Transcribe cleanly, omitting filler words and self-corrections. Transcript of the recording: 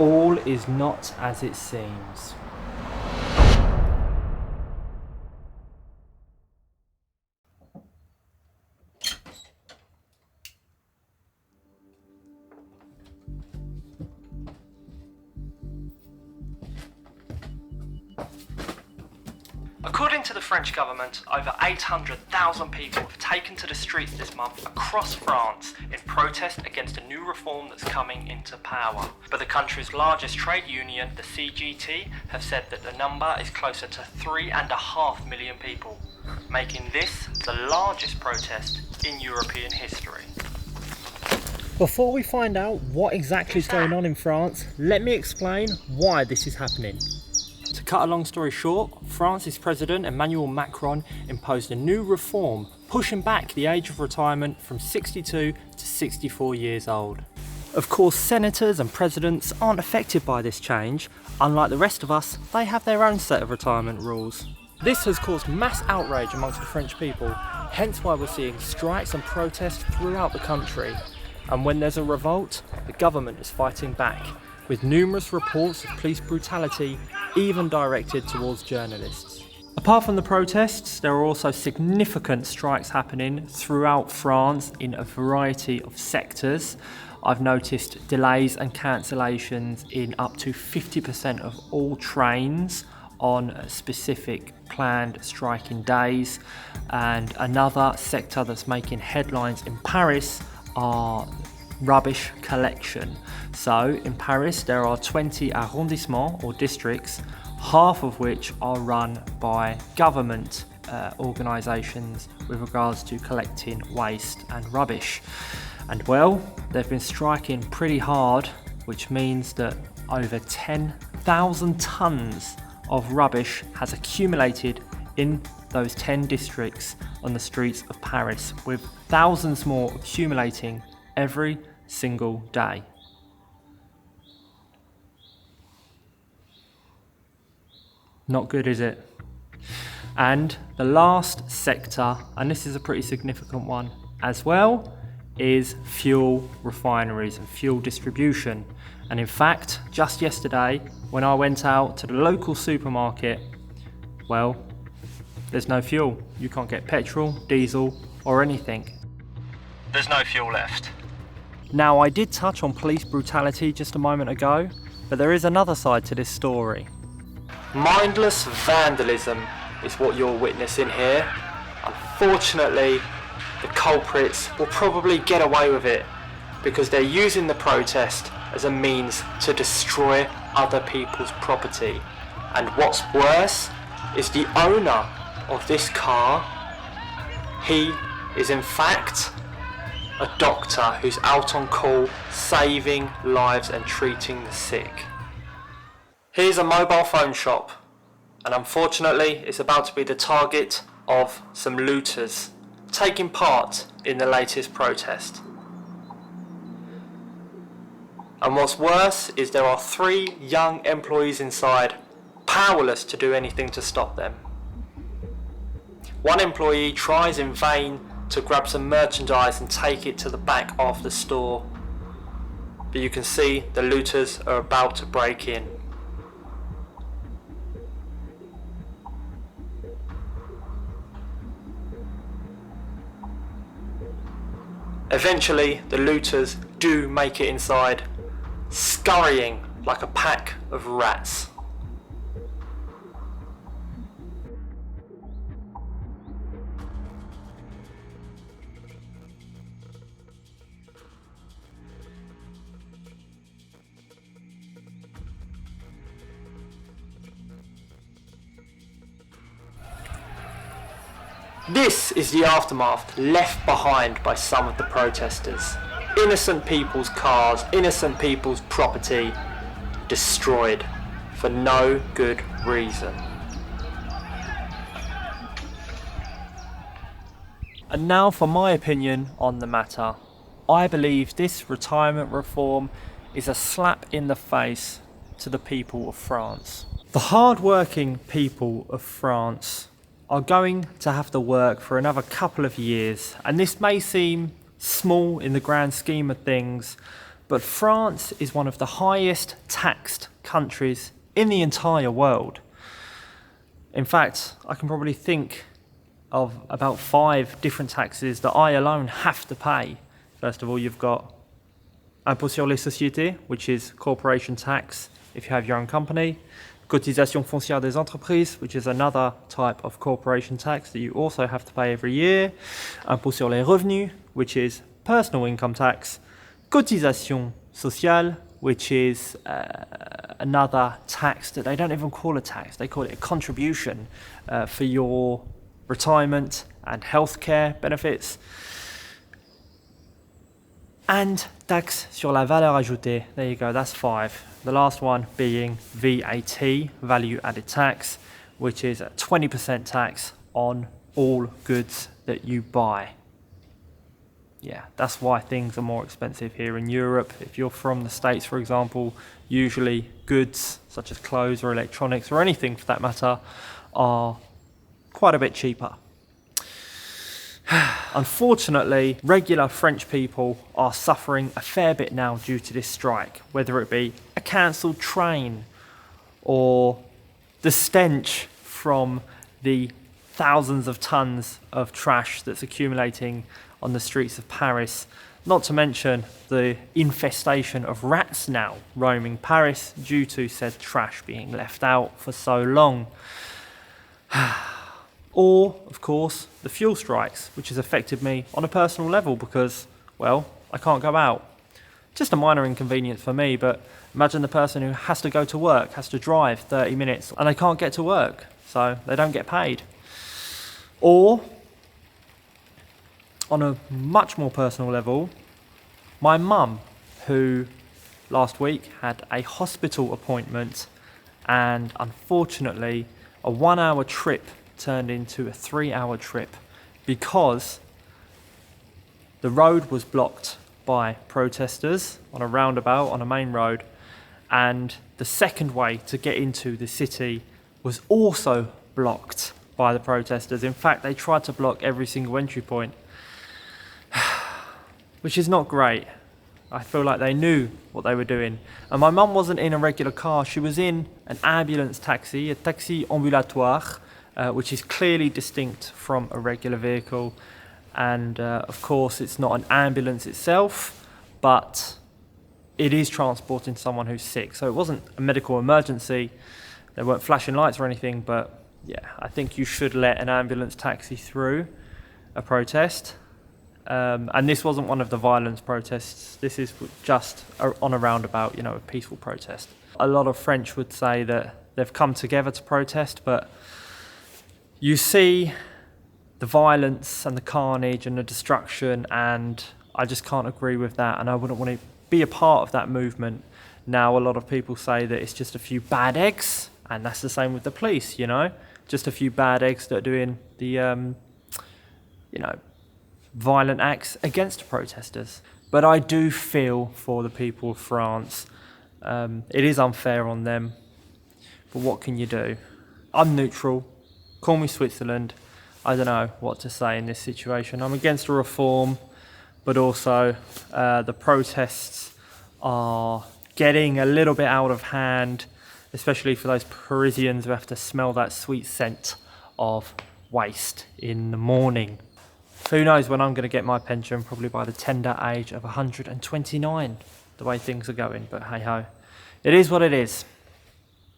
All is not as it seems. According to the French government, over 800,000 people have taken to the streets this month across France in protest against a new reform that's coming into power. But the country's largest trade union, the CGT, have said that the number is closer to 3.5 million people, making this the largest protest in European history. Before we find out what exactly is going on in France, let me explain why this is happening. To cut a long story short, France's President Emmanuel Macron imposed a new reform, pushing back the age of retirement from 62 to 64 years old. Of course, senators and presidents aren't affected by this change. Unlike the rest of us, they have their own set of retirement rules. This has caused mass outrage amongst the French people, hence why we're seeing strikes and protests throughout the country. And when there's a revolt, the government is fighting back, with numerous reports of police brutality even directed towards journalists. Apart from the protests, there are also significant strikes happening throughout France in a variety of sectors. I've noticed delays and cancellations in up to 50% of all trains on specific planned striking days. And another sector that's making headlines in Paris are rubbish collection. So in Paris there are 20 arrondissements or districts, half of which are run by government organisations with regards to collecting waste and rubbish. And well, they've been striking pretty hard, which means that over 10,000 tonnes of rubbish has accumulated in those 10 districts on the streets of Paris, with thousands more accumulating every single day. Not good, is it? And the last sector, and this is a pretty significant one as well, is fuel refineries and fuel distribution. And in fact, just yesterday, when I went out to the local supermarket, well, there's no fuel. You can't get petrol, diesel, or anything. There's no fuel left. Now, I did touch on police brutality just a moment ago, but there is another side to this story. Mindless vandalism is what you're witnessing here. Unfortunately, the culprits will probably get away with it because they're using the protest as a means to destroy other people's property. And what's worse is the owner of this car, he is in fact a doctor who's out on call saving lives and treating the sick. Here's a mobile phone shop, and unfortunately it's about to be the target of some looters taking part in the latest protest. And what's worse is there are 3 young employees inside, powerless to do anything to stop them. One employee tries in vain to grab some merchandise and take it to the back of the store, but you can see the looters are about to break in. Eventually, the looters do make it inside, scurrying like a pack of rats. This is the aftermath left behind by some of the protesters. Innocent people's cars, innocent people's property destroyed for no good reason. And now for my opinion on the matter. I believe this retirement reform is a slap in the face to the people of France. The hard-working people of France are going to have to work for another couple of years, and this may seem small in the grand scheme of things, but France is one of the highest taxed countries in the entire world. In fact, I can probably think of about 5 different taxes that I alone have to pay. First of all, you've got impôt sur les sociétés, which is corporation tax if you have your own company. Cotisation foncière des entreprises, which is another type of corporation tax that you also have to pay every year. Impôt sur les revenus, which is personal income tax. Cotisation sociale, which is another tax that they don't even call a tax, they call it a contribution for your retirement and healthcare benefits. And taxe sur la valeur ajoutée, there you go, that's 5. The last one being VAT, value added tax, which is a 20% tax on all goods that you buy. Yeah, that's why things are more expensive here in Europe. If you're from the States, for example, usually goods such as clothes or electronics or anything for that matter are quite a bit cheaper. Unfortunately, regular French people are suffering a fair bit now due to this strike, whether it be a cancelled train or the stench from the thousands of tons of trash that's accumulating on the streets of Paris, not to mention the infestation of rats now roaming Paris due to said trash being left out for so long. Or, of course, the fuel strikes, which has affected me on a personal level because, well, I can't go out. Just a minor inconvenience for me, but imagine the person who has to go to work, has to drive 30 minutes, and they can't get to work, so they don't get paid. Or, on a much more personal level, my mum, who last week had a hospital appointment, and unfortunately, a 1-hour trip turned into a 3-hour trip because the road was blocked by protesters on a roundabout on a main road, and the second way to get into the city was also blocked by the protesters. In fact, they tried to block every single entry point, which is not great. I feel like they knew what they were doing. And my mum wasn't in a regular car, she was in an ambulance taxi, a taxi ambulatoire, which is clearly distinct from a regular vehicle. And of course, it's not an ambulance itself, but it is transporting someone who's sick. So it wasn't a medical emergency. There weren't flashing lights or anything, but yeah, I think you should let an ambulance taxi through a protest. And this wasn't one of the violence protests. This is just on a roundabout, a peaceful protest. A lot of French would say that they've come together to protest, but you see the violence and the carnage and the destruction, and I just can't agree with that, and I wouldn't want to be a part of that movement. Now, a lot of people say that it's just a few bad eggs, and that's the same with the police, just a few bad eggs that are doing the, violent acts against protesters. But I do feel for the people of France. It is unfair on them, but what can you do? I'm neutral. Call me Switzerland. I don't know what to say in this situation. I'm against a reform, but also the protests are getting a little bit out of hand, especially for those Parisians who have to smell that sweet scent of waste in the morning. Who knows when I'm going to get my pension, probably by the tender age of 129, the way things are going, but hey ho. It is what it is.